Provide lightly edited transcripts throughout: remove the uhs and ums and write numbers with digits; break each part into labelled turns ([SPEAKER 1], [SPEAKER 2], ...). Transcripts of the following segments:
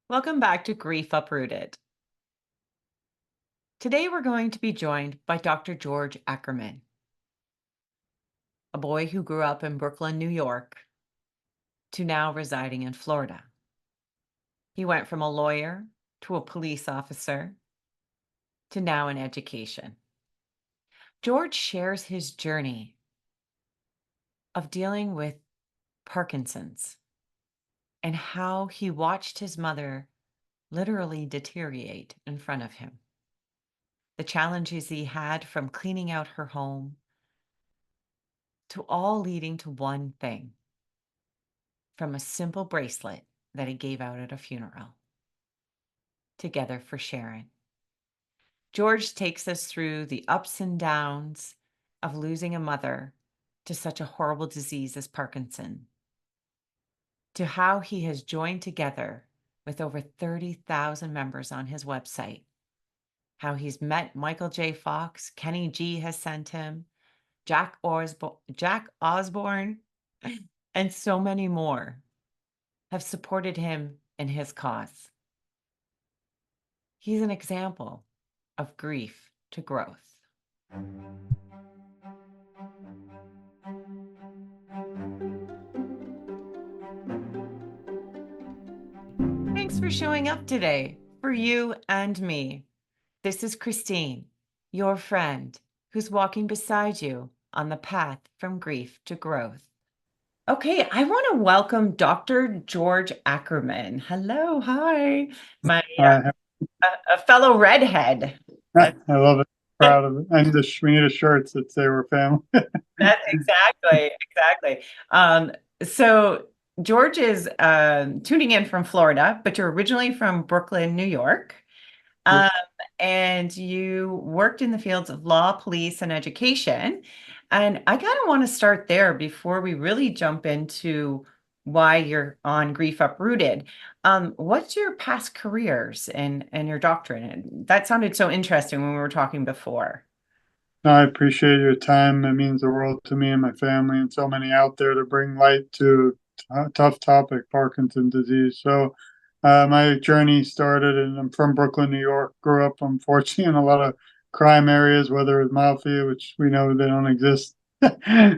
[SPEAKER 1] Welcome back to Grief Uprooted. Today we're going to be joined by Dr. George Ackerman, a boy who grew up in Brooklyn, New York, to now residing in Florida. He went from a lawyer to a police officer to now in education. George shares his journey of dealing with Parkinson's and how he watched his mother literally deteriorate in front of him. The challenges he had from cleaning out her home to all leading to one thing, from a simple bracelet that he gave out at a funeral. Together for Sharon. George takes us through the ups and downs of losing a mother to such a horrible disease as Parkinson, to how he has joined together with over 30,000 members on his website, how he's met Michael J. Fox, Kenny G has sent him, Jack Osborne, and so many more have supported him in his cause. He's an example of grief to growth. Thanks for showing up today for you and me. This is Christine, your friend, who's walking beside you on the path from grief to growth. Okay, I want to welcome Dr. George Ackerman. Hello, hi, my
[SPEAKER 2] I
[SPEAKER 1] a fellow redhead. That's,
[SPEAKER 2] I love it. Proud of it. We need a shirt that say we're family.
[SPEAKER 1] that's exactly. So George is tuning in from Florida, but you're originally from Brooklyn, New York.
[SPEAKER 2] Yep.
[SPEAKER 1] Um, and you worked in the fields of law, police, and education. And I kind of want to start there before we really jump into why you're on Grief Uprooted. What's your past careers and your doctorate? And that sounded so interesting when we were talking before.
[SPEAKER 2] No, I appreciate your time. It means the world to me and my family, and so many out there to bring light to a tough topic, Parkinson's disease. So, my journey started, and I'm from Brooklyn, New York. Grew up, unfortunately, in a lot of crime areas, whether it's mafia, which we know they don't exist,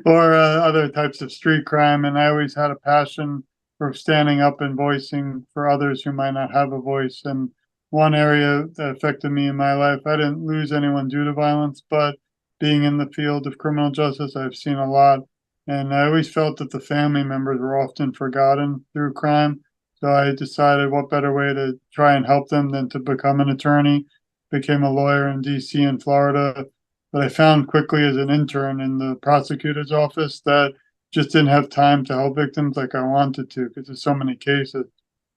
[SPEAKER 2] or other types of street crime. And I always had a passion for standing up and voicing for others who might not have a voice. And one area that affected me in my life, I didn't lose anyone due to violence, but being in the field of criminal justice, I've seen a lot. And I always felt that the family members were often forgotten through crime. So I decided what better way to try and help them than to become an attorney. Became a lawyer in DC and Florida. But I found quickly as an intern in the prosecutor's office that just didn't have time to help victims like I wanted to because there's so many cases.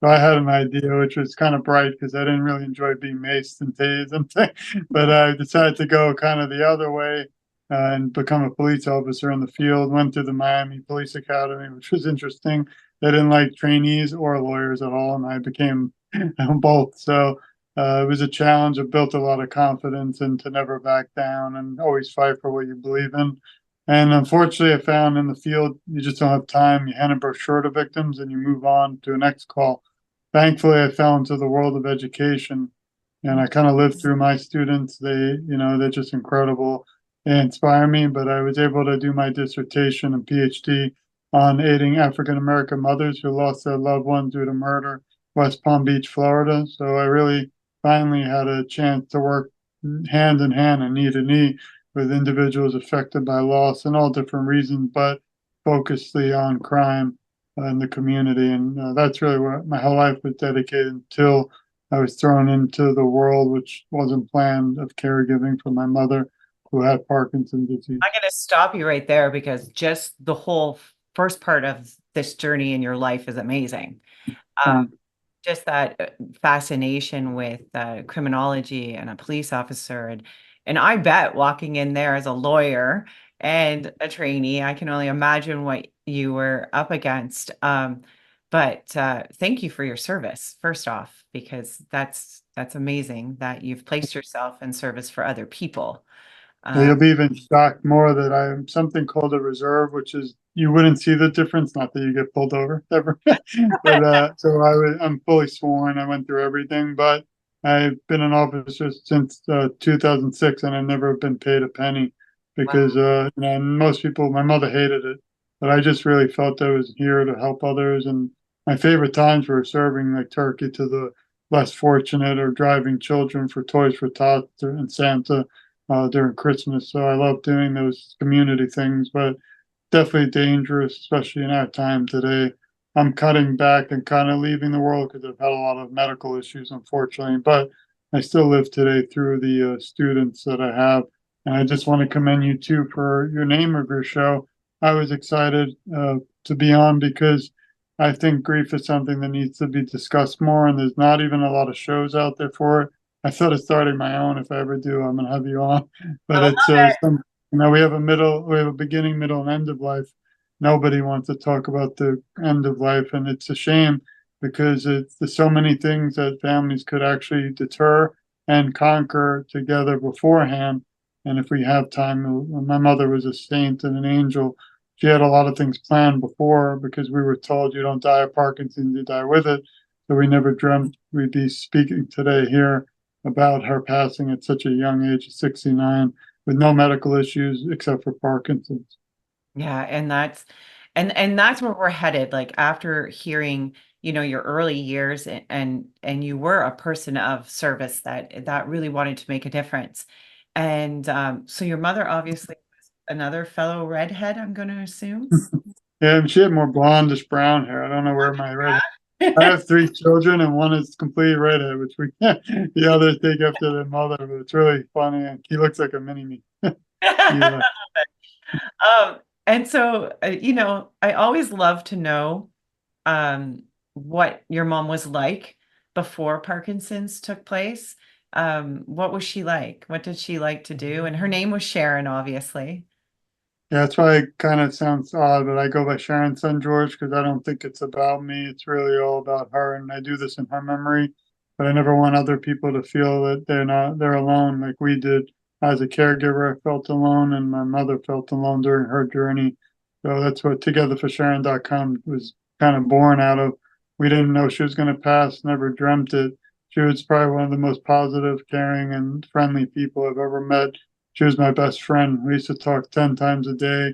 [SPEAKER 2] So I had an idea which was kind of bright because I didn't really enjoy being maced and tased and things. But I decided to go kind of the other way and become a police officer in the field. Went to the Miami Police Academy, which was interesting. They didn't like trainees or lawyers at all, and I became both. So it was a challenge. It built a lot of confidence and to never back down and always fight for what you believe in. And unfortunately, I found in the field, you just don't have time. You hand a brochure to victims and you move on to a next call. Thankfully, I fell into the world of education and I kind of lived through my students. They're just incredible. They inspire me, but I was able to do my dissertation and PhD on aiding African American mothers who lost their loved ones due to murder, West Palm Beach, Florida. So I really finally had a chance to work hand in hand and knee to knee with individuals affected by loss and all different reasons, but focusedly on crime in the community. And that's really what my whole life was dedicated until I was thrown into the world, which wasn't planned, of caregiving for my mother who had Parkinson's disease.
[SPEAKER 1] I'm going to stop you right there because just the whole first part of this journey in your life is amazing. Um,
[SPEAKER 2] Thank
[SPEAKER 1] just that fascination with criminology and a police officer. And I bet walking in there as a lawyer and a trainee, I can only imagine what you were up against. But thank you for your service, first off, because that's amazing that you've placed yourself in service for other people.
[SPEAKER 2] Yeah,
[SPEAKER 1] Uh,
[SPEAKER 2] you'll be even shocked more that I'm something called a reserve, which is you wouldn't see the difference. Not that you get pulled over ever, but so I'm fully sworn. I went through everything, but I've been an officer since 2006, and I've never been paid a penny
[SPEAKER 1] Wow.
[SPEAKER 2] because most people, my mother hated it, but I just really felt I was here to help others, and my favorite times were serving like turkey to the less fortunate or driving children for Toys for Tots and Santa during Christmas. So I love doing those community things, but definitely dangerous, especially in our time today. I'm cutting back and kind of leaving the world because I've had a lot of medical issues, unfortunately, but I still live today through the students that I have. And I just want to commend you too for your name of your show. I was excited to be on because I think grief is something that needs to be discussed more, and there's not even a lot of shows out there for it. I thought of starting my own. If I ever do, I'm gonna have you on.
[SPEAKER 1] I
[SPEAKER 2] But
[SPEAKER 1] love
[SPEAKER 2] it's
[SPEAKER 1] it.
[SPEAKER 2] some, we have a beginning, middle, and end of life. Nobody wants to talk about the end of life, and it's a shame because there's so many things that families could actually deter and conquer together beforehand. And if we have time, my mother was a saint and an angel. She had a lot of things planned before because we were told you don't die of Parkinson's, you die with it. So we never dreamt we'd be speaking today here about her passing at such a young age of 69 with no medical issues except for Parkinson's.
[SPEAKER 1] Yeah, and that's where we're headed. Like after hearing, your early years and you were a person of service that really wanted to make a difference. And so your mother obviously was another fellow redhead, I'm going to assume.
[SPEAKER 2] Yeah, and she had more blondish brown hair. I don't know where my red. I
[SPEAKER 1] Yeah.
[SPEAKER 2] have three children, and one is completely redhead, which we the others take after their mother. But it's really funny, and he looks like a mini me. Yeah,
[SPEAKER 1] Um, and so, I always love to know what your mom was like before Parkinson's took place. What was she like? What did she like to do? And her name was Sharon, obviously.
[SPEAKER 2] yeah, that's why it kind of sounds odd, but I go by Sharon Son George because I don't think it's about me. It's really all about her, and I do this in her memory. But I never want other people to feel that they're alone like we did. As a caregiver, I felt alone, and my mother felt alone during her journey. So that's what togetherforsharon.com was kind of born out of. We didn't know she was going to pass, never dreamt it. She was probably one of the most positive, caring, and friendly people I've ever met. She was my best friend. We used to talk 10 times a day.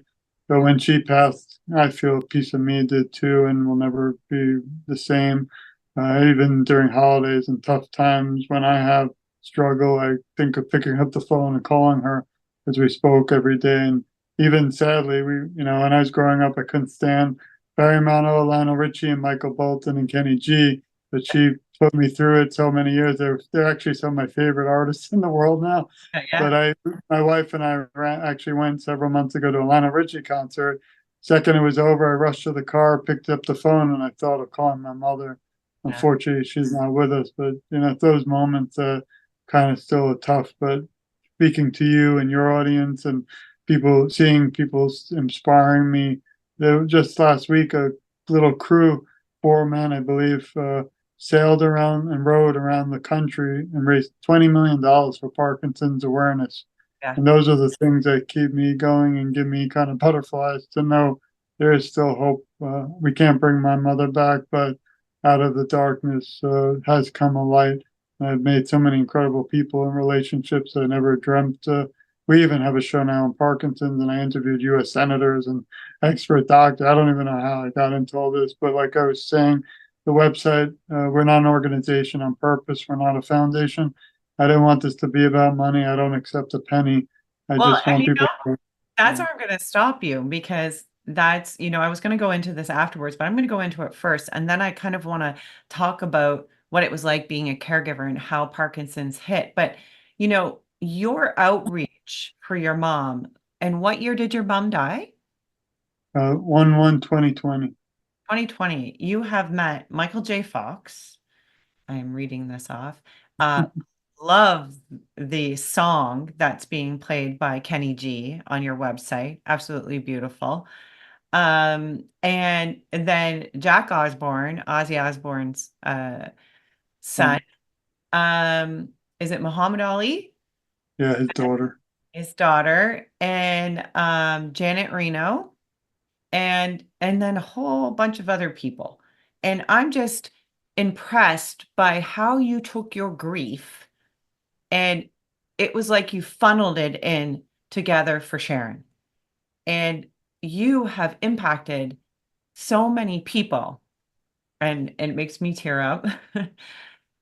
[SPEAKER 2] But when she passed, I feel a piece of me did too, and will never be the same. Even during holidays and tough times when I have struggle, I think of picking up the phone and calling her as we spoke every day. And even sadly, when I was growing up, I couldn't stand Barry Manilow, Lionel Richie, and Michael Bolton and Kenny G. But she put me through it so many years. They're actually some of my favorite artists in the world now.
[SPEAKER 1] Yeah.
[SPEAKER 2] But my wife and I actually went several months ago to a Lionel Richie concert. Second it was over, I rushed to the car, picked up the phone, and I thought of calling my mother.
[SPEAKER 1] Yeah.
[SPEAKER 2] Unfortunately, she's not with us, but those moments kind of still are tough. But speaking to you and your audience and seeing people inspiring me. There just last week, a little crew, 4 men, I believe, sailed around and rowed around the country and raised $20 million for Parkinson's awareness.
[SPEAKER 1] Yeah.
[SPEAKER 2] And those are the things that keep me going and give me kind of butterflies to know there is still hope. We can't bring my mother back, but out of the darkness has come a light. I've made so many incredible people and relationships I never dreamt. We even have a show now on Parkinson's, and I interviewed U.S. senators and expert doctors. I don't even know how I got into all this, but like I was saying, the website, we're not an organization on purpose. We're not a foundation. I didn't want this to be about money. I don't accept a penny. I
[SPEAKER 1] Well,
[SPEAKER 2] just want people to,
[SPEAKER 1] that's where I'm going to stop you because I was going to go into this afterwards, but I'm going to go into it first. And then I kind of want to talk about what it was like being a caregiver and how Parkinson's hit. But, your outreach for your mom, and what year did your mom die?
[SPEAKER 2] 1/1/2020.
[SPEAKER 1] 2020. You have met Michael J. Fox. I am reading this off. Uh, love the song that's being played by Kenny G on your website. Absolutely beautiful. And then Jack Osborne, Ozzy Osbourne's son. Um, is it Muhammad Ali?
[SPEAKER 2] Yeah, his daughter.
[SPEAKER 1] His daughter, and Janet Reno. and then a whole bunch of other people. And I'm just impressed by how you took your grief, and it was like you funneled it in together for Sharon. And you have impacted so many people, and it makes me tear up
[SPEAKER 2] I'm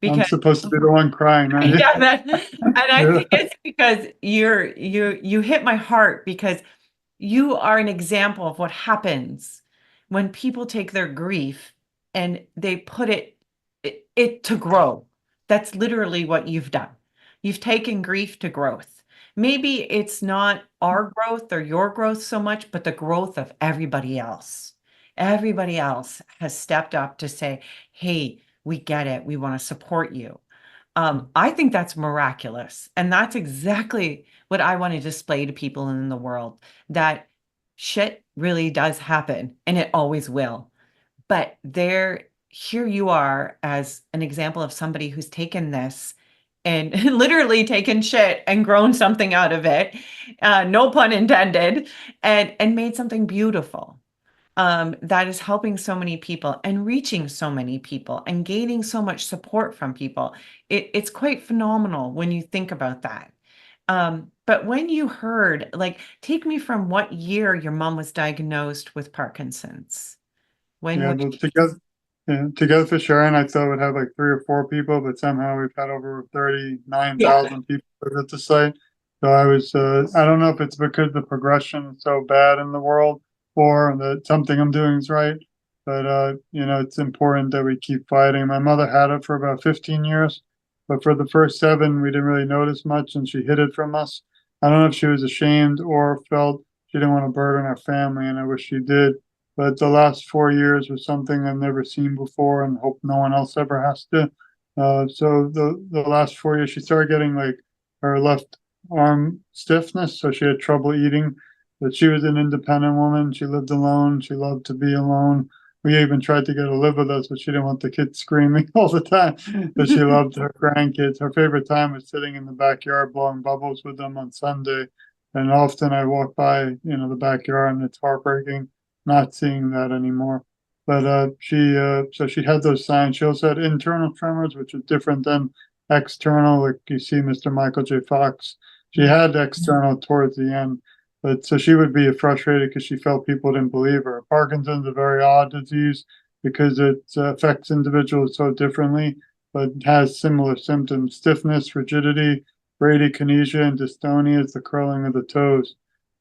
[SPEAKER 1] because
[SPEAKER 2] supposed to be the one crying, not you.
[SPEAKER 1] yeah, that, and I
[SPEAKER 2] Yeah.
[SPEAKER 1] think it's because you hit my heart because you are an example of what happens when people take their grief and they put it to grow. That's literally what you've done. You've taken grief to growth. Maybe it's not our growth or your growth so much, but the growth of everybody else. Everybody else has stepped up to say, hey, we get it. We want to support you. I think that's miraculous. And that's exactly what I want to display to people in the world, that shit really does happen and it always will. But here you are as an example of somebody who's taken this and literally taken shit and grown something out of it, no pun intended, and made something beautiful, that is helping so many people and reaching so many people and gaining so much support from people. It's quite phenomenal when you think about that. But when you heard, like, take me from what year your mom was diagnosed with Parkinson's. When
[SPEAKER 2] Yeah,
[SPEAKER 1] was
[SPEAKER 2] well,
[SPEAKER 1] she?
[SPEAKER 2] together for Sharon, I thought we'd have like 3 or 4 people, but somehow we've had over
[SPEAKER 1] Yeah.
[SPEAKER 2] 39,000 people visit the site. So I don't know if it's because the progression is so bad in the world or that something I'm doing is right, but it's important that we keep fighting. My mother had it for about 15 years, but for the first 7, we didn't really notice much, and she hid it from us. I don't know if she was ashamed or felt she didn't want to burden our family, and I wish she did. But the last 4 years was something I've never seen before, and hope no one else ever has to. So the last 4 years, she started getting like her left arm stiffness, so she had trouble eating. But she was an independent woman. She lived alone. She loved to be alone. We even tried to get her to live with us, but she didn't want the kids screaming all the time. But she loved her grandkids. Her favorite time was sitting in the backyard blowing bubbles with them on Sunday. And often I walk by, the backyard, and it's heartbreaking not seeing that anymore. But so she had those signs. She also had internal tremors, which is different than external, like you see Mr. Michael J. Fox. She
[SPEAKER 1] Mm.
[SPEAKER 2] had external towards the end, but so she would be frustrated because she felt people didn't believe her. Parkinson's is a very odd disease because it affects individuals so differently, but has similar symptoms: stiffness, rigidity, bradykinesia, and dystonia is the curling of the toes.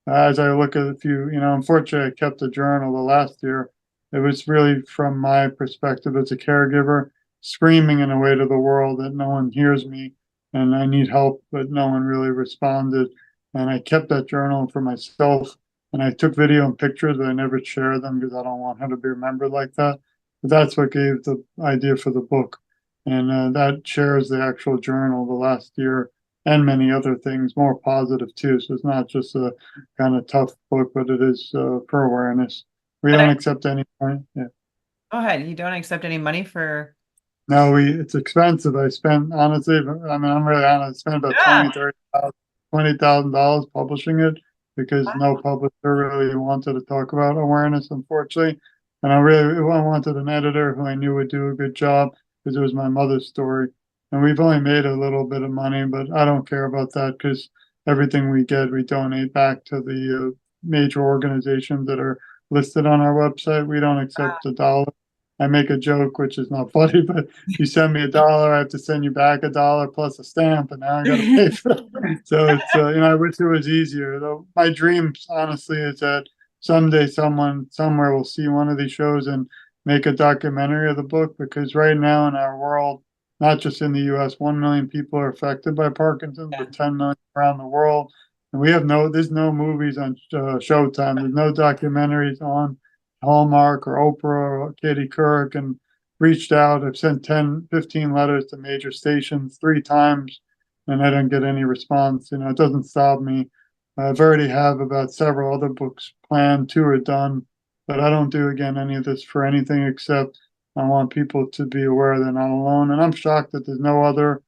[SPEAKER 2] As I look at a few, unfortunately, I kept a journal the last year. It was really from my perspective as a caregiver, screaming in a way to the world that no one hears me and I need help, but no one really responded. And I kept that journal for myself. And I took video and pictures, but I never shared them because I don't want her to be remembered like that. But that's what gave the idea for the book. And that shares the actual journal the last year and many other things, more positive too. So it's not just a kind of tough book, but it is for awareness. We
[SPEAKER 1] But
[SPEAKER 2] don't accept any money. Yeah.
[SPEAKER 1] go ahead. You don't accept any money for.
[SPEAKER 2] No, it's expensive. I spent honestly, I mean, I'm really honest. I spent about
[SPEAKER 1] Yeah.
[SPEAKER 2] 20,000 publishing it because no publisher really wanted to talk about awareness, unfortunately. And I wanted an editor who I knew would do a good job because it was my mother's story. And we've only made a little bit of money, but I don't care about that because everything we get, we donate back to the major organizations that are listed on our website. We don't accept a dollar. I make a joke, which is not funny, but you send me $1, I have to send you back $1 plus a stamp, and now I got to pay for it. So it's I wish it was easier. Though my dream, honestly, is that someday someone somewhere will see one of these shows and make a documentary of the book. Because right now in our world, not just in the U.S., 1 million people are affected by Parkinson's,
[SPEAKER 1] Yeah.
[SPEAKER 2] but 10 million around the world, and there's no movies on Showtime. There's no documentaries on Hallmark or Oprah or Katie Couric, and reached out. I've sent 10, 15 letters to major stations 3 times, and I didn't get any response. It doesn't stop me. I've already have about several other books planned. 2 are done, but I don't do again any of this for anything except I want people to be aware they're not alone. And I'm shocked that there's no other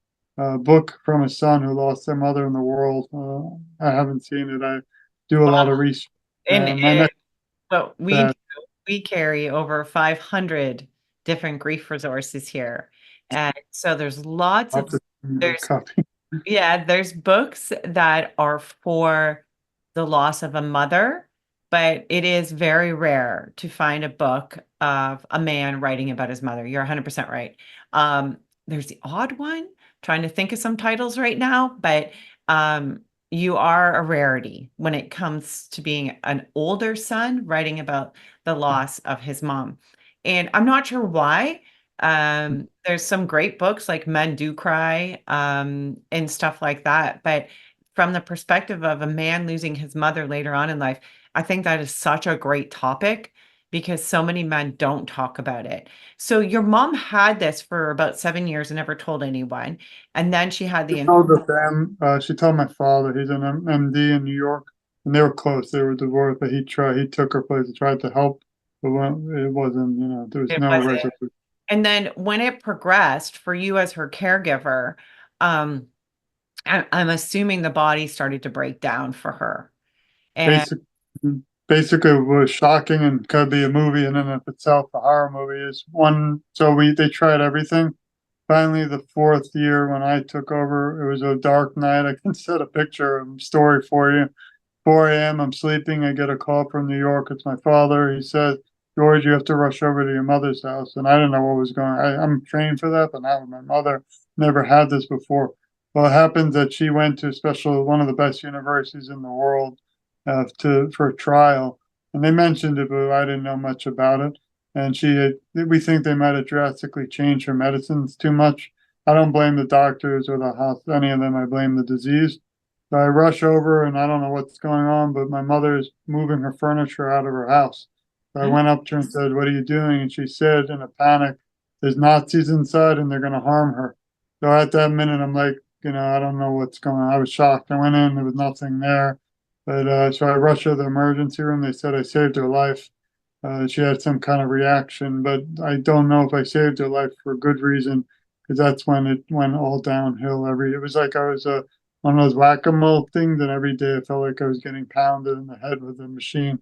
[SPEAKER 2] book from a son who lost their mother in the world. I haven't seen it. I do a
[SPEAKER 1] Wow.
[SPEAKER 2] lot of research.
[SPEAKER 1] And
[SPEAKER 2] My next
[SPEAKER 1] But
[SPEAKER 2] that
[SPEAKER 1] we carry over 500 different grief resources here. And so there's lots
[SPEAKER 2] I'll have
[SPEAKER 1] of
[SPEAKER 2] to send you a
[SPEAKER 1] there's
[SPEAKER 2] copy.
[SPEAKER 1] yeah, there's books that are for the loss of a mother, but it is very rare to find a book of a man writing about his mother. You're 100% right. Um, there's the odd one, trying to think of some titles right now, but um, you are a rarity when it comes to being an older son writing about the loss of his mom. And I'm not sure why. There's some great books like Men Do Cry, and stuff like that. But from the perspective of a man losing his mother later on in life, I think that is such a great topic because so many men don't talk about it. So your mom had this for about 7 years and never told anyone. And then she had
[SPEAKER 2] She
[SPEAKER 1] the,
[SPEAKER 2] told she told my father, he's an MD in New York, and they were close. They were divorced, but he took her place and tried to help, but it wasn't, there was
[SPEAKER 1] it
[SPEAKER 2] no
[SPEAKER 1] wasn't.
[SPEAKER 2] resolution.
[SPEAKER 1] And then when it progressed for you as her caregiver, um, I'm assuming the body started to break down for her. And
[SPEAKER 2] Basic, basically, it was shocking and could be a movie in and of itself. A horror movie is one. So they tried everything. Finally, the fourth year when I took over, it was a dark night. I can set a picture, a story for you. 4 a.m. I'm sleeping. I get a call from New York. It's my father. He says, George, you have to rush over to your mother's house. And I didn't know what was going on. I'm trained for that, but not with my mother. Never had this before. Well, it happens that she went to one of the best universities in the world for a trial. And they mentioned it, but I didn't know much about it. And we think they might have drastically changed her medicines too much. I don't blame the doctors or the hospital, any of them. I blame the disease. So I rush over and I don't know what's going on, but my mother is moving her furniture out of her house. So I went up to her and said, "What are you doing?" And she said in a panic, "There's Nazis inside and they're going to harm her." So at that minute, I'm like, I don't know what's going on. I was shocked. I went in, there was nothing there. But so I rushed to the emergency room. They said I saved her life. She had some kind of reaction, but I don't know if I saved her life for a good reason because that's when it went all downhill. It was like I was one of those whack-a-mole things, and every day I felt like I was getting pounded in the head with a machine.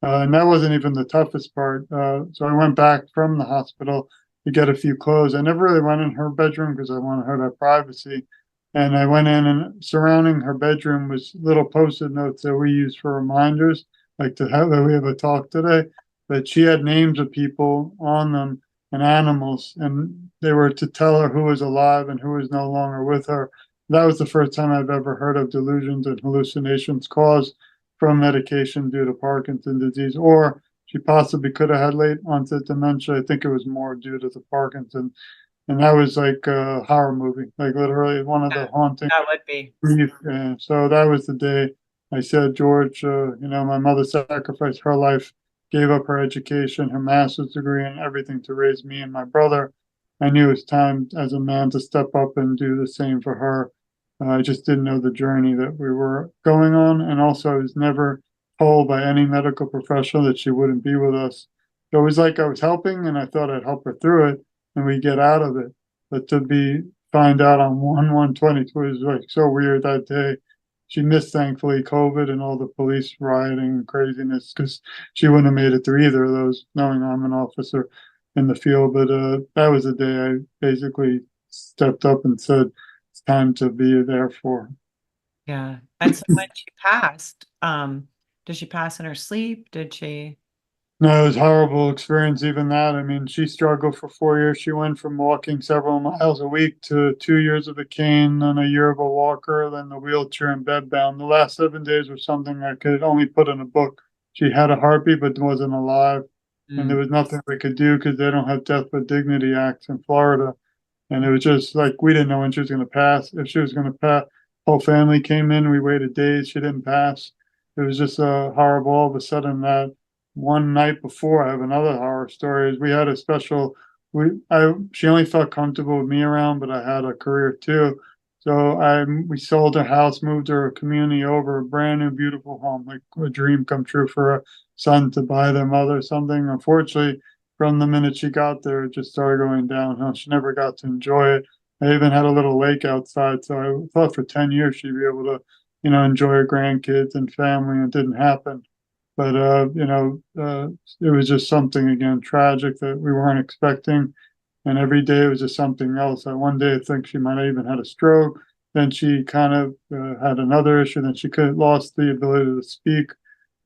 [SPEAKER 2] And that wasn't even the toughest part. So I went back from the hospital to get a few clothes. I never really went in her bedroom because I wanted her to have privacy. And I went in, and surrounding her bedroom was little post-it notes that we use for reminders, like to have that we have a talk today. But she had names of people on them and animals, and they were to tell her who was alive and who was no longer with her. That was the first time I've ever heard of delusions and hallucinations caused from medication due to Parkinson's disease, or she possibly could have had late onset dementia. I think it was more due to the Parkinson. And that was like a horror movie, like literally one of the haunting
[SPEAKER 1] that would be.
[SPEAKER 2] grief. And so that was the day I said, George, my mother sacrificed her life, gave up her education, her master's degree, and everything to raise me and my brother. I knew it was time as a man to step up and do the same for her. I just didn't know the journey that we were going on. And also, I was never told by any medical professional that she wouldn't be with us. So it was like I was helping and I thought I'd help her through it and we get out of it. But to find out on 1/1/22 was like so weird that day. She missed, thankfully, COVID and all the police rioting and craziness because she wouldn't have made it through either of those, knowing I'm an officer in the field. But that was the day I basically stepped up and said, it's time to be there for her.
[SPEAKER 1] Yeah. And so when she passed, did she pass in her sleep? Did she?
[SPEAKER 2] No, it was a horrible experience, even that. I mean, she struggled for 4 years. She went from walking several miles a week to 2 years of a cane, then a year of a walker, then the wheelchair and bed bound. The last 7 days were something I could only put in a book. She had a heartbeat, but wasn't alive. And there
[SPEAKER 1] Mm.
[SPEAKER 2] was nothing we could do because they don't have death with dignity acts in Florida. And it was just like we didn't know when she was going to pass. If she was going to pass, whole family came in. We waited days. She didn't pass. It was just horrible. All of a sudden, that one night before, I have another horror story. Is we had a special. She only felt comfortable with me around, but I had a career too. So we sold her house, moved her community over, a brand new, beautiful home, like a dream come true for a son to buy their mother something. Unfortunately, from the minute she got there, it just started going downhill. She never got to enjoy it. I even had a little lake outside, so I thought for 10 years she'd be able to, enjoy her grandkids and family. And it didn't happen. but it was just something again tragic that we weren't expecting. And every day it was just something else. One day I think she might have even had a stroke. Then she kind of had another issue. Then she could lost the ability to speak.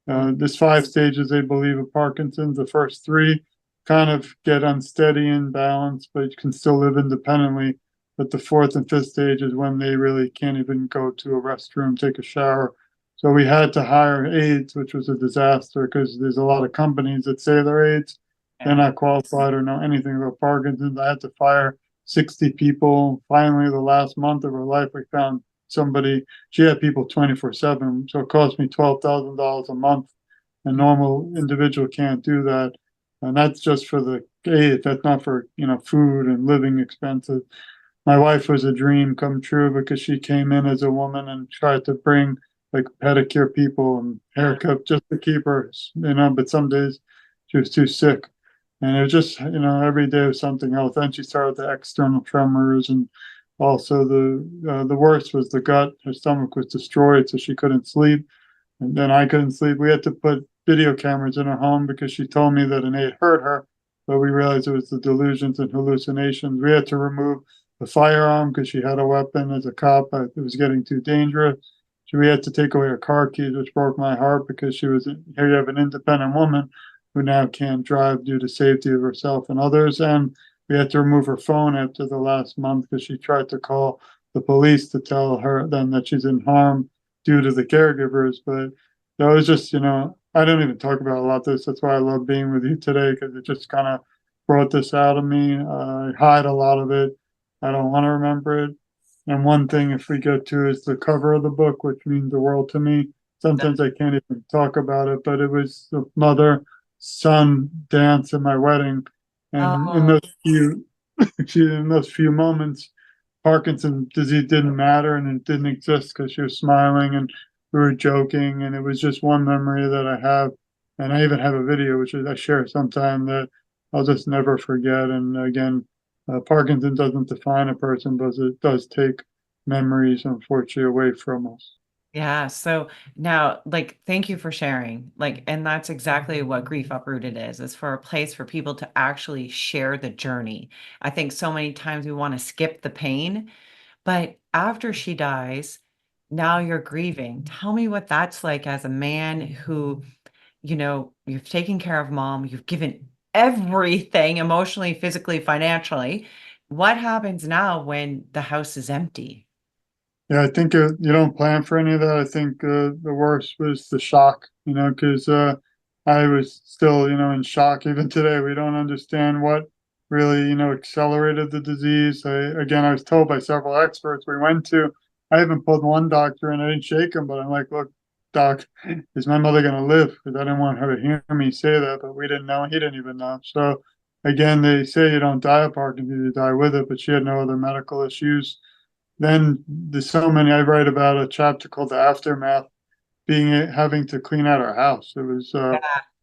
[SPEAKER 1] Mm.
[SPEAKER 2] There's five stages, they believe, of Parkinson's. The first three kind of get unsteady and balanced, but you can still live independently. But the fourth and fifth stage is when they really can't even go to a restroom, take a shower. So we had to hire aides, which was a disaster because there's a lot of companies that say they're aides. They're
[SPEAKER 1] Yeah.
[SPEAKER 2] not qualified or know anything about Parkinson's. I had to fire 60 people. Finally, the last month of her life, we found somebody. She had people 24/7, so it cost me $12,000 a month. A
[SPEAKER 1] Mm.
[SPEAKER 2] normal individual can't do that, and that's just for the aid. That's not for food and living expenses. My wife was a dream come true because she came in as a woman and tried to bring like pedicure people and
[SPEAKER 1] Yeah.
[SPEAKER 2] haircut just to keep her, but some days she was too sick. And it was just, every day was something else. Then she started the external tremors, and also the worst was the gut. Her stomach was destroyed, so she couldn't sleep. And then I couldn't sleep. We had to put video cameras in her home because she told me that an aide hurt her, but we realized it was the delusions and hallucinations. We had to remove the firearm because she had a weapon as a cop. It was getting too dangerous. So we had to take away her car keys, which broke my heart because here you have an independent woman who now can't drive due to safety of herself and others. And we had to remove her phone after the last month because she tried to call the police to tell them that she's in harm due to the caregivers. But that was just, I don't even talk about a lot of this. That's why I love being with you today because it just kind of brought this out of me. I hide a lot of it. I don't want to remember it. And one thing, if we get to, is the cover of the book, which means the world to me. Sometimes I can't even talk about it, but it was the mother son dance at my wedding. And in
[SPEAKER 1] Oh,
[SPEAKER 2] those few, in those few moments, Parkinson's disease didn't matter and it didn't exist because she was smiling and we were joking. And it was just one memory that I have. And I even have a video, which I share sometime that I'll just never forget. And again, Parkinson doesn't define a person, but it does take memories, unfortunately, away from us.
[SPEAKER 1] yeah. So now, like, thank you for sharing. Like, and that's exactly what Grief Uprooted is. It's for a place for people to actually share the journey. I think so many times we want to skip the pain, but after she dies, now you're grieving. Tell me what that's like as a man who, you've taken care of mom, you've given everything emotionally, physically, financially. What happens now when the house is empty?
[SPEAKER 2] Yeah, I think you don't plan for any of that. I think the worst was the shock, because I was still, in shock even today. We don't understand what really, accelerated the disease. Again, I was told by several experts we went to. I even pulled one doctor and I didn't shake him, but I'm like, look, doc, is my mother going to live? Because I didn't want her to hear me say that, but we didn't know. He didn't even know. So again, they say you don't die of Parkinson's, you die with it, but she had no other medical issues. Then there's so many. I write about a chapter called the aftermath, being having to clean out our house. It was
[SPEAKER 1] Yeah.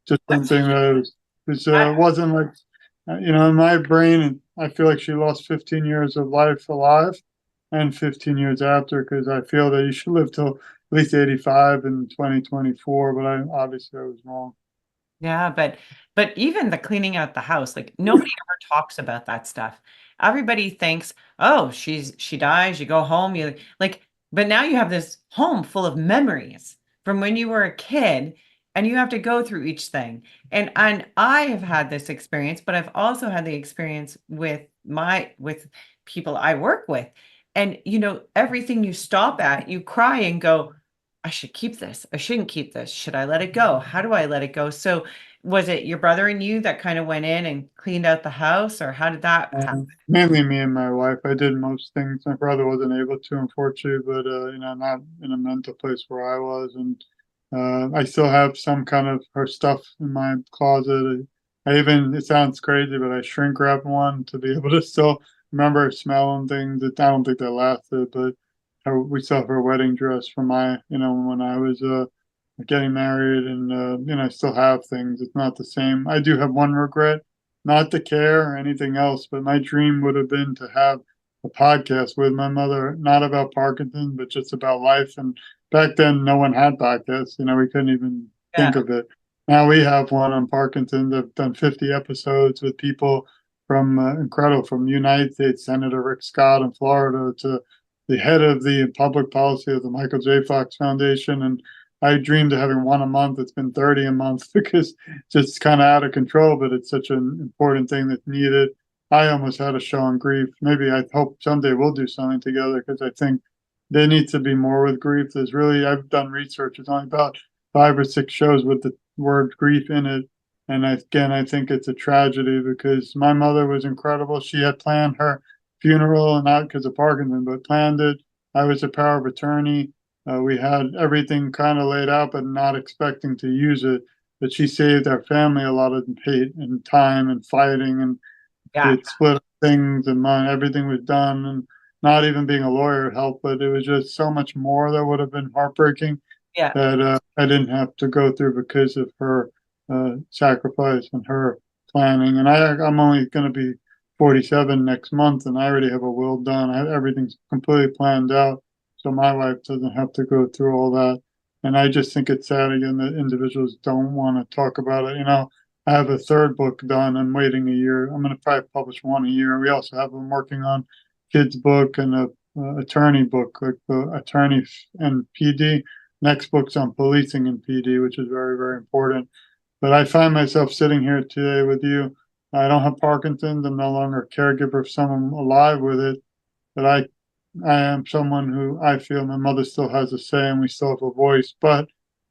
[SPEAKER 2] just
[SPEAKER 1] What's
[SPEAKER 2] something that
[SPEAKER 1] I,
[SPEAKER 2] wasn't like in my brain. I feel like she lost 15 years of life alive, and 15 years after, because I feel that you should live till at least 85 in 2024. But I was wrong.
[SPEAKER 1] yeah, but even the cleaning out the house, like nobody ever talks about that stuff. Everybody thinks, oh, she dies, you go home, you like, but now you have this home full of memories from when you were a kid and you have to go through each thing. And I have had this experience, but I've also had the experience with people I work with. And everything you stop at, you cry and go, I should keep this. I shouldn't keep this. Should I let it go? How do I let it go? So was it your brother and you that kind of went in and cleaned out the house, or how did that happen?
[SPEAKER 2] Mainly me and my wife. I did most things. My brother wasn't able to, unfortunately, but not in a mental place where I was, and I still have some kind of her stuff in my closet. I even, it sounds crazy, but I shrink wrap one to be able to still remember smelling things. I don't think that lasted, but we still have her wedding dress from when I was getting married, and I still have things. It's not the same. I do have one regret, not the care or anything else, but my dream would have been to have a podcast with my mother, not about Parkinson's, but just about life. And back then, no one had podcasts. We couldn't even
[SPEAKER 1] Yeah.
[SPEAKER 2] think of it. Now we have one on Parkinson's. I've done 50 episodes with people from incredible, from United States Senator Rick Scott in Florida to the head of the public policy of the Michael J. Fox Foundation. And I dreamed of having one a month. It's been 30 a month because it's just kind of out of control, but it's such an important thing that's needed. I almost had a show on grief. Maybe I hope someday we'll do something together because I think there needs to be more with grief. There's really, I've done research. It's only about 5 or 6 shows with the word grief in it. And again, I think it's a tragedy because my mother was incredible. She had planned her funeral, and not because of Parkinson, but planned it. I was a power of attorney. We had everything kind of laid out, but not expecting to use it. But she saved our family a lot of hate and time and fighting, and
[SPEAKER 1] Yeah.
[SPEAKER 2] it split up things and money. Everything was done, and not even being a lawyer helped. But it was just so much more that would have been heartbreaking
[SPEAKER 1] Yeah.
[SPEAKER 2] that I didn't have to go through because of her sacrifice and her planning. And I'm only going to be 47 next month, and I already have a will done. Everything's completely planned out, so my wife doesn't have to go through all that. And I just think it's sad again that individuals don't want to talk about it. I have a third book done. I'm waiting a year. I'm going to probably publish one a year. We also have them working on kids book and a attorney book, like the attorney and PD. Next book's on policing and PD, which is very, very important. But I find myself sitting here today with you. I don't have Parkinson's. I'm no longer a caregiver of someone alive with it. But I am someone who I feel my mother still has a say and we still have a voice. But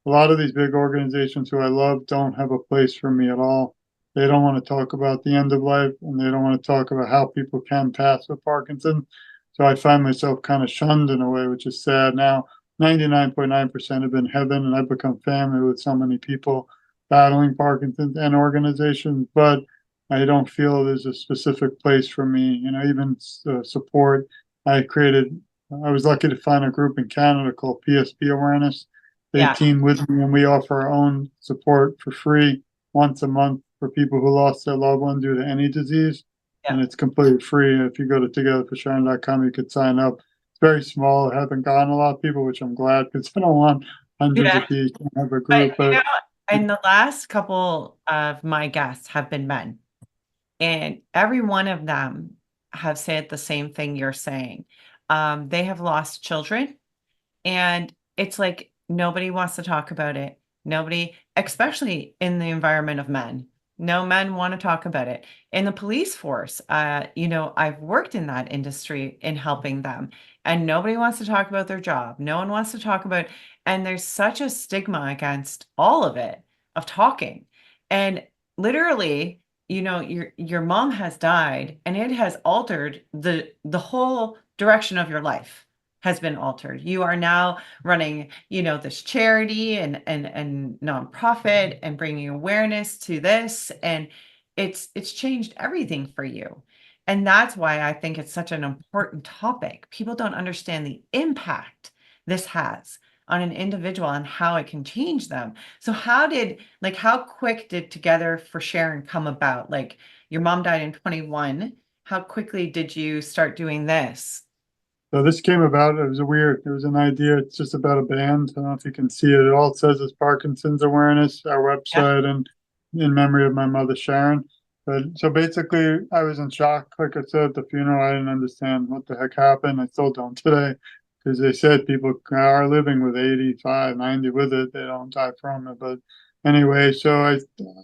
[SPEAKER 2] a lot of these big organizations who I love don't have a place for me at all. They don't want to talk about the end of life, and they don't want to talk about how people can pass with Parkinson's. So I find myself kind of shunned in a way, which is sad. Now, 99.9% have been heaven, and I've become family with so many people battling Parkinson's and organizations, but I don't feel there's a specific place for me. Even support. I created, I was lucky to find a group in Canada called PSP Awareness. They
[SPEAKER 1] Yeah.
[SPEAKER 2] team with me, and we offer our own support for free once a month for people who lost their loved one due to any disease.
[SPEAKER 1] Yeah.
[SPEAKER 2] And it's completely free. If you go to togetherforsharon.com, you could sign up. It's very small. I haven't gotten a lot of people, which I'm glad because I don't want hundreds
[SPEAKER 1] Yeah.
[SPEAKER 2] of people to have a
[SPEAKER 1] But,
[SPEAKER 2] group. But
[SPEAKER 1] and the last couple of my guests have been men, and every one of them have said the same thing you're saying. They have lost children. And it's like nobody wants to talk about it. Nobody, especially in the environment of men. No men want to talk about it. In the police force, I've worked in that industry in helping them, and nobody wants to talk about their job. No one wants to talk about, and there's such a stigma against all of it, of talking. And literally, your mom has died, and it has altered the whole direction of your life has been altered. You are now running, this charity and nonprofit and bringing awareness to this, and it's changed everything for you. And that's why I think it's such an important topic. People don't understand the impact this has on an individual and how it can change them. So how quick did Together for Sharon come about? Like your mom died in 21. How quickly did you start doing this?
[SPEAKER 2] so this came about. It was an idea. It's just about a band. I don't know if you can see it. All it says is Parkinson's Awareness, our
[SPEAKER 1] Yeah.
[SPEAKER 2] website, and in memory of my mother, Sharon. But so basically, I was in shock. Like I said at the funeral, I didn't understand what the heck happened. I still don't today because they said people are living with 85, 90 with it. They don't die from it. But anyway,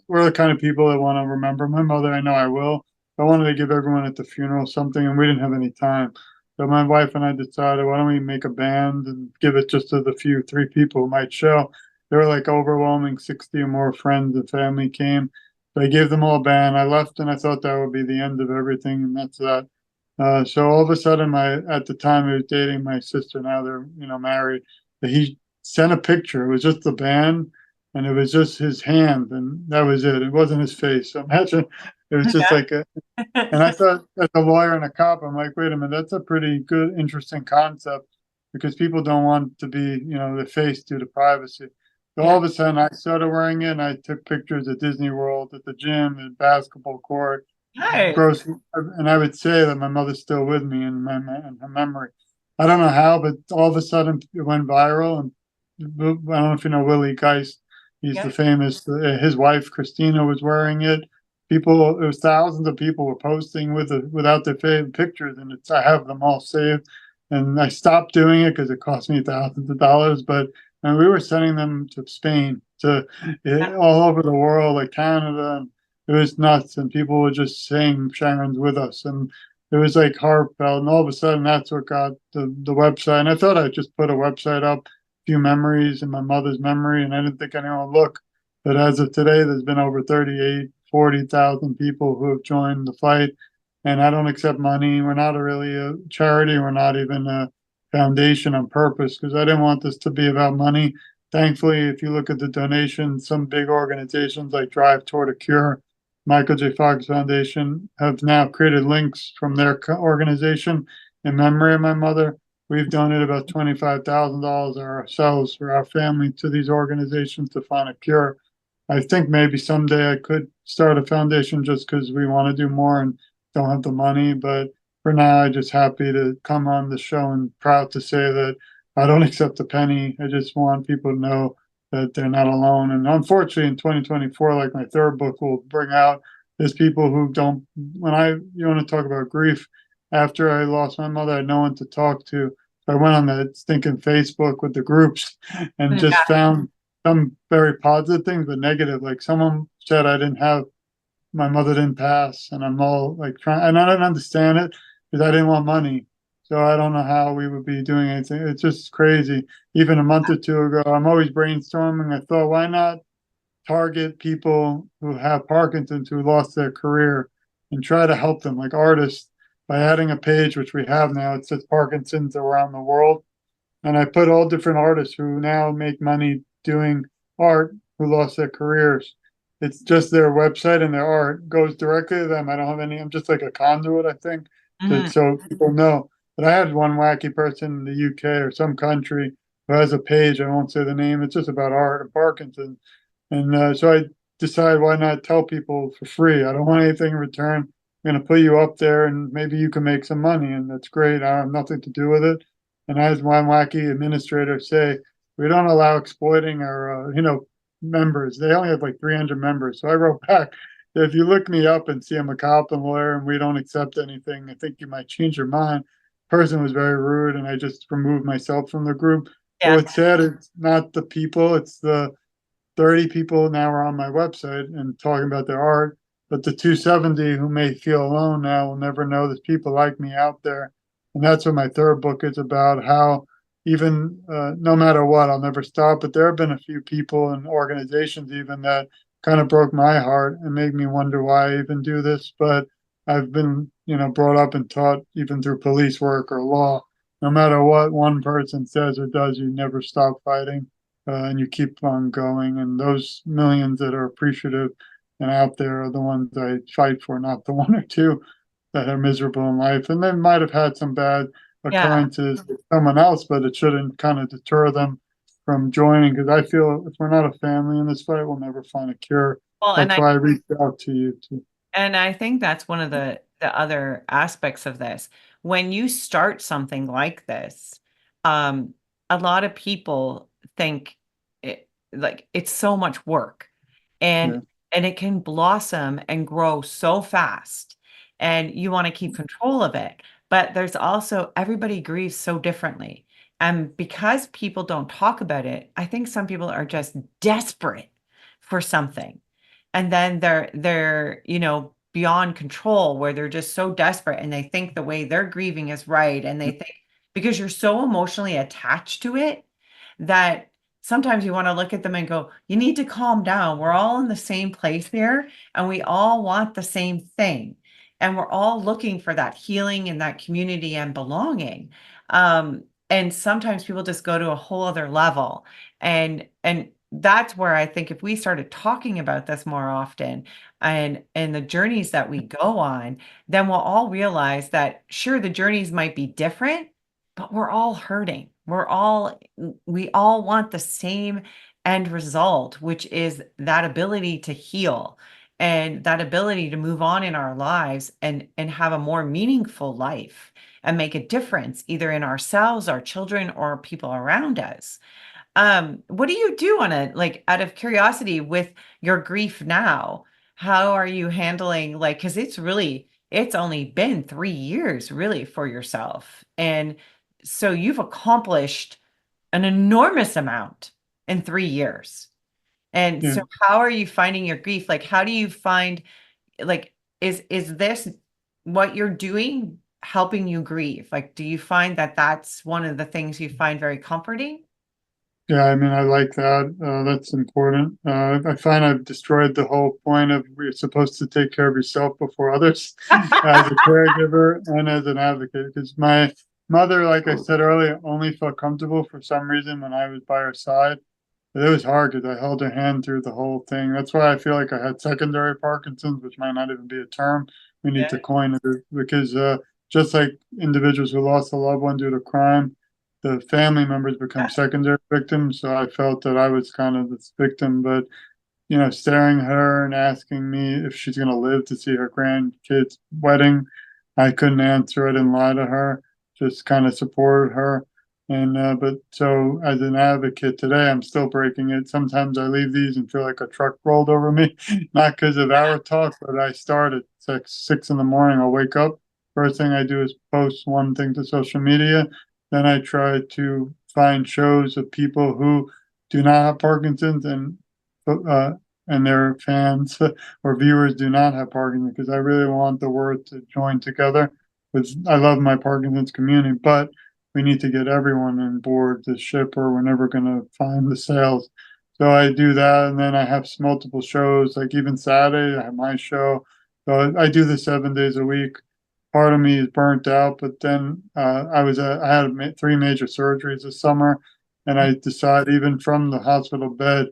[SPEAKER 2] we're the kind of people that want to remember my mother. I know I will. I wanted to give everyone at the funeral something, and we didn't have any time. So my wife and I decided, why don't we make a band and give it just to the few 3 people who might show. There were like overwhelming 60 or more friends and family came. So I gave them all a band. I left and I thought that would be the end of everything, and that's that. So all of a sudden, at the time I was dating my sister. Now they're married. He sent a picture. It was just the band, and it was just his hand, and that was it. It wasn't his face. So imagine it was just like a and I thought, as a lawyer and a cop, I'm like, wait a minute, that's a pretty good, interesting concept because people don't want to be, the face due to privacy. So all
[SPEAKER 1] Yeah.
[SPEAKER 2] of a sudden, I started wearing it, and I took pictures at Disney World, at the gym, at basketball court,
[SPEAKER 1] Nice.
[SPEAKER 2] gross, and I would say that my mother's still with me in her memory. I don't know how, but all of a sudden it went viral, and I don't know if you know Willie Geist. He's the
[SPEAKER 1] Yep.
[SPEAKER 2] famous, his wife Christina was wearing it. People, it was thousands of people were posting without their favorite pictures, and it's I have them all saved. And I stopped doing it because it cost me thousands of dollars. But and we were sending them to Spain, to all over the world, like Canada, and it was nuts. And people were just saying Sharon's with us, and it was like heartfelt. And all of a sudden, that's what got the website. And I thought I'd just put a website up, few memories in my mother's memory, and I didn't think anyone would look. But as of today, there's been over 38, 40,000 people who have joined the fight. And I don't accept money. We're not really a charity. We're not even a foundation on purpose because I didn't want this to be about money. Thankfully, if you look at the donations, some big organizations like Drive Toward a Cure, Michael J. Fox Foundation have now created links from their organization in memory of my mother. We've donated about $25,000 ourselves for our family to these organizations to find a cure. I think maybe someday I could start a foundation just because we want to do more and don't have the money. But for now, I'm just happy to come on the show and proud to say that I don't accept a penny. I just want people to know that they're not alone. And unfortunately, in 2024, like my third book will bring out, there's people who don't, you want to talk about grief, after I lost my mother, I had no one to talk to. So I went on the stinking Facebook with the groups and just
[SPEAKER 1] Yeah.
[SPEAKER 2] found some very positive things, but negative. Like someone said I didn't have my mother didn't pass, and I'm all like trying, and I don't understand it because I didn't want money. So I don't know how we would be doing anything. It's just crazy. Even a month or two ago, I'm always brainstorming. I thought, why not target people who have Parkinson's who lost their career and try to help them, like artists, by adding a page, which we have now. It says Parkinson's around the world. And I put all different artists who now make money doing art who lost their careers. It's just their website and their art goes directly to them. I don't have any, I'm just like a conduit, I think,
[SPEAKER 1] Mhm.
[SPEAKER 2] so people know. But I had one wacky person in the UK or some country who has a page. I won't say the name. It's just about art and Parkinson's. And so I decided why not tell people for free? I don't want anything in return. I'm going to put you up there and maybe you can make some money. And that's great. I have nothing to do with it. And as one wacky administrator say, we don't allow exploiting our, members. They only have like 300 members. So I wrote back, if you look me up and see I'm a cop and lawyer and we don't accept anything, I think you might change your mind. Person was very rude and I just removed myself from the group. But
[SPEAKER 1] Yeah.
[SPEAKER 2] what's sad, it's not the people, it's the 30 people now are on my website and talking about their art, but the 270 who may feel alone now will never know there's people like me out there. And that's what my third book is about, how even no matter what, I'll never stop. But there have been a few people and organizations even that kind of broke my heart and made me wonder why I even do this. But I've been, brought up and taught even through police work or law, no matter what one person says or does, you never stop fighting and you keep on going. And those millions that are appreciative and out there are the ones I fight for, not the one or two that are miserable in life. And they might have had some bad
[SPEAKER 1] Yeah.
[SPEAKER 2] occurrences with someone else, but it shouldn't kind of deter them from joining because I feel if we're not a family in this fight, we'll never find a cure.
[SPEAKER 1] Well,
[SPEAKER 2] That's why I reached out to you too.
[SPEAKER 1] and I think that's one of the other aspects of this. When you start something like this, um, a lot of people think like it's so much work, and
[SPEAKER 2] Yeah.
[SPEAKER 1] and it can blossom and grow so fast, and you want to keep control of it. But there's also everybody grieves so differently, and because people don't talk about it, I think some people are just desperate for something, and then they're beyond control, where they're just so desperate and they think the way they're grieving is right, and they think because you're so emotionally attached to it that sometimes you want to look at them and go, you need to calm down. We're all in the same place here, and we all want the same thing, and we're all looking for that healing and that community and belonging. And sometimes people just go to a whole other level, and that's where I think if we started talking about this more often, and the journeys that we go on, then we'll all realize that sure, the journeys might be different, but we're all hurting. We all want the same end result, which is that ability to heal and that ability to move on in our lives and have a more meaningful life and make a difference either in ourselves, our children, or people around us. What do you do on it? Like, out of curiosity, with your grief now, how are you handling, like, because it's only been 3 years really for yourself. And so you've accomplished an enormous amount in 3 years. And
[SPEAKER 2] Yeah.
[SPEAKER 1] so how are you finding your grief? Like, how do you find, like, is this what you're doing helping you grieve? Like, do you find that that's one of the things you find very comforting?
[SPEAKER 2] Yeah, I mean, I like that. That's important. I find I've destroyed the whole point of you're supposed to take care of yourself before others as a caregiver and as an advocate. Because my mother, like I said earlier, only felt comfortable for some reason when I was by her side. But it was hard because I held her hand through the whole thing. That's why I feel like I had secondary Parkinson's, which might not even be a term. We need to
[SPEAKER 1] Yeah.
[SPEAKER 2] coin it because just like individuals who lost a loved one due to crime, the family members become secondary victims. So I felt that I was kind of this victim, but staring at her and asking me if she's going to live to see her grandkid's wedding. I couldn't answer. I didn't lie to her, just kind of supported her. And, but so as an advocate today, I'm still breaking it. Sometimes I leave these and feel like a truck rolled over me, not because of our talk, but I start at 6 in the morning. I'll wake up. First thing I do is post one thing to social media. Then I try to find shows of people who do not have Parkinson's uh, and their fans or viewers do not have Parkinson's because I really want the world to join together. Because I love my Parkinson's community, but we need to get everyone on board the ship, or we're never going to find the sales. So I do that, and then I have multiple shows. Like even Saturday, I have my show. So I do this 7 days a week. Part of me is burnt out, but then I had three major surgeries this summer, and I decided even from the hospital bed,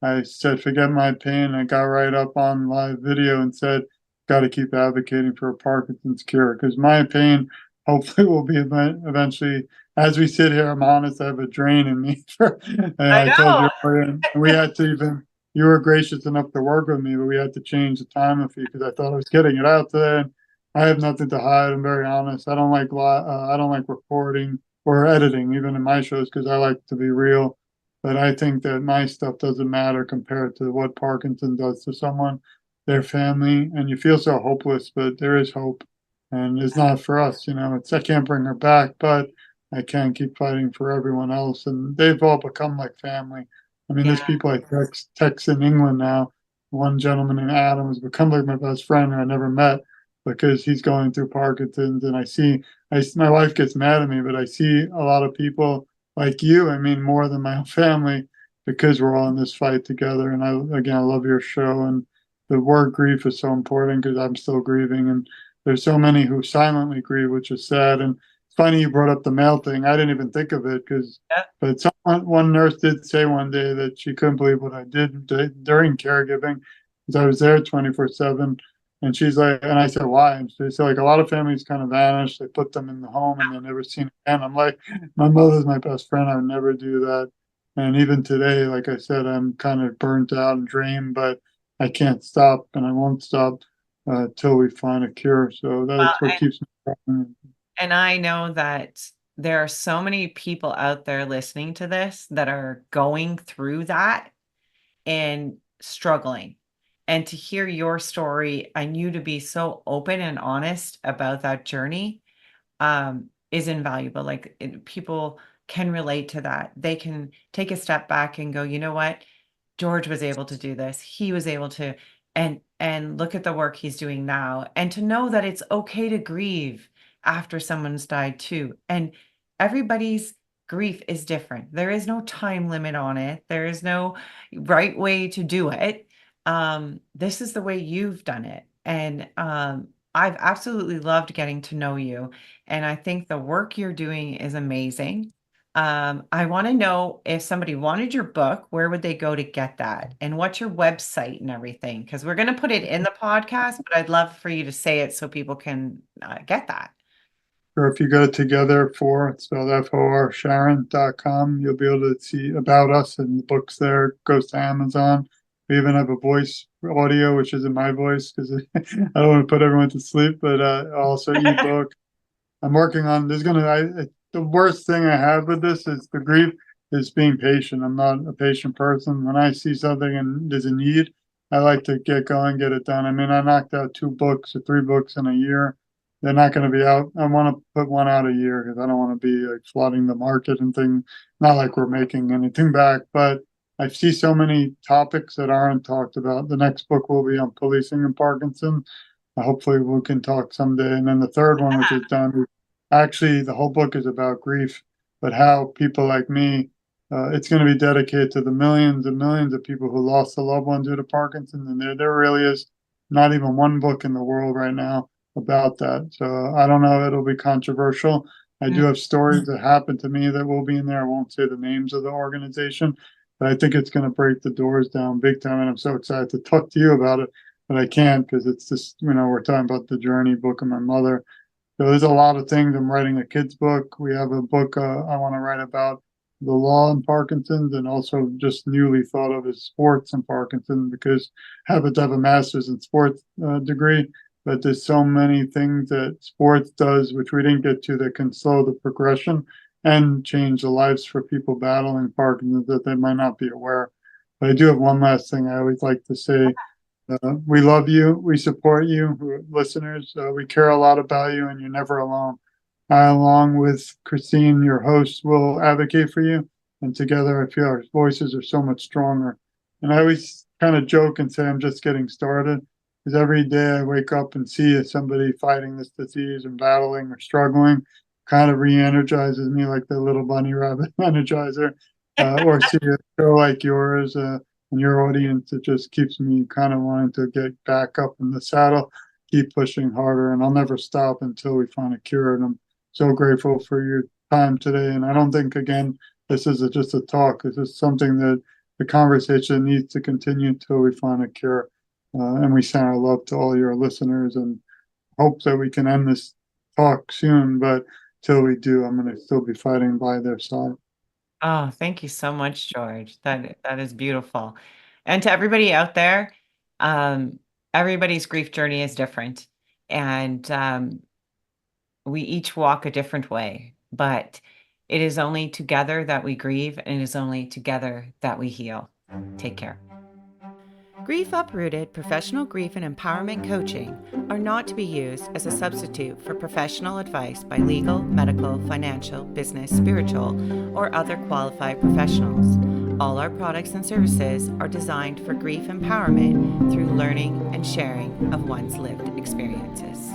[SPEAKER 2] I said, forget my pain. I got right up on live video and said, got to keep advocating for a Parkinson's cure because my pain hopefully will be eventually, as we sit here, I'm honest, I have a drain in me. And
[SPEAKER 1] I
[SPEAKER 2] I told
[SPEAKER 1] know.
[SPEAKER 2] you earlier, and we had to even, you were gracious enough to work with me, but we had to change the time of you because I thought I was getting it out there. And I have nothing to hide. I'm very honest. I don't like recording or editing, even in my shows, because I like to be real. But I think that my stuff doesn't matter compared to what Parkinson does to someone, their family, and you feel so hopeless, but there is hope, and it's not for us. It's I can't bring her back, but I can keep fighting for everyone else, and they've all become like family. I mean, there's
[SPEAKER 1] Yeah.
[SPEAKER 2] people I text in England now. One gentleman named Adam has become like my best friend who I never met because he's going through Parkinson's, and my wife gets mad at me, but I see a lot of people like you. I mean, more than my own family, because we're all in this fight together. And I love your show, and the word grief is so important because I'm still grieving, and there's so many who silently grieve, which is sad. And it's funny you brought up the mail thing. I didn't even think of it
[SPEAKER 1] Yeah.
[SPEAKER 2] but one nurse did say one day that she couldn't believe what I did during caregiving because I was there 24/7. And she's like, and I said, why? And she said, like, a lot of families kind of vanish. They put them in the home and they're never seen again. I'm like, my mother's my best friend. I would never do that. And even today, like I said, I'm kind of burnt out and drained, but I can't stop and I won't stop till we find a cure. So
[SPEAKER 1] Well,
[SPEAKER 2] that's what keeps me going.
[SPEAKER 1] and I know that there are so many people out there listening to this that are going through that and struggling. And to hear your story and you to be so open and honest about that journey, is invaluable. Like, people can relate to that. They can take a step back and go, you know what? George was able to do this. He was able to, and look at the work he's doing now. And to know that it's okay to grieve after someone's died too. And everybody's grief is different. There is no time limit on it. There is no right way to do it. This is the way you've done it. And I've absolutely loved getting to know you. And I think the work you're doing is amazing. I want to know, if somebody wanted your book, where would they go to get that? And what's your website and everything? Because we're going to put it in the podcast, but I'd love for you to say it so people can get that.
[SPEAKER 2] Or if you go together for it's spelled FOR Sharon.com, you'll be able to see about us and the books there. It goes to Amazon. We even have a voice audio, which isn't my voice because I don't want to put everyone to sleep, but also ebook. I'm working on. The worst thing I have with this is the grief. is being patient. I'm not a patient person. When I see something and there's a need, I like to get going, get it done. I mean, I knocked out 2 books or 3 books in a year. They're not going to be out. I want to put one out a year because I don't want to be like flooding the market and things. Not like we're making anything back, but I see so many topics that aren't talked about. The next book will be on policing and Parkinson. Hopefully, we can talk someday. And then the third one, which is done, actually, the whole book is about grief, but how people like me, it's going to be dedicated to the millions and millions of people who lost a loved one due to Parkinson's. And there really is not even one book in the world right now about that. So I don't know, it'll be controversial. I do have stories that happened to me that will be in there. I won't say the names of the organization, but I think it's going to break the doors down big time. And I'm so excited to talk to you about it, but I can't because it's just, we're talking about the journey book of my mother. So there's a lot of things. I'm writing a kid's book. We have a book I want to write about the law in Parkinson's, and also just newly thought of as sports in Parkinson's, because I happen to have a master's in sports degree, but there's so many things that sports does, which we didn't get to, that can slow the progression and change the lives for people battling Parkinson's that they might not be aware. But I do have one last thing I always like to say. We love you. We support you, listeners. We care a lot about you, and you're never alone. I, along with Christine, your host, will advocate for you. And together, I feel our voices are so much stronger. And I always kind of joke and say I'm just getting started, because every day I wake up and see somebody fighting this disease and battling or struggling, kind of re energizes me like the little bunny rabbit energizer, or see a show like yours. And your audience, it just keeps me kind of wanting to get back up in the saddle, keep pushing harder, and I'll never stop until we find a cure. And I'm so grateful for your time today. And I don't think, again, this is just a talk. This is something that the conversation needs to continue until we find a cure. And we send our love to all your listeners and hope that we can end this talk soon. But till we do, I'm going to still be fighting by their side.
[SPEAKER 1] Oh, thank you so much, George. That is beautiful. And to everybody out there, um, everybody's grief journey is different, and we each walk a different way. But it is only together that we grieve, and it is only together that we heal. Take care. Grief Uprooted professional grief and empowerment coaching are not to be used as a substitute for professional advice by legal, medical, financial, business, spiritual, or other qualified professionals. All our products and services are designed for grief empowerment through learning and sharing of one's lived experiences.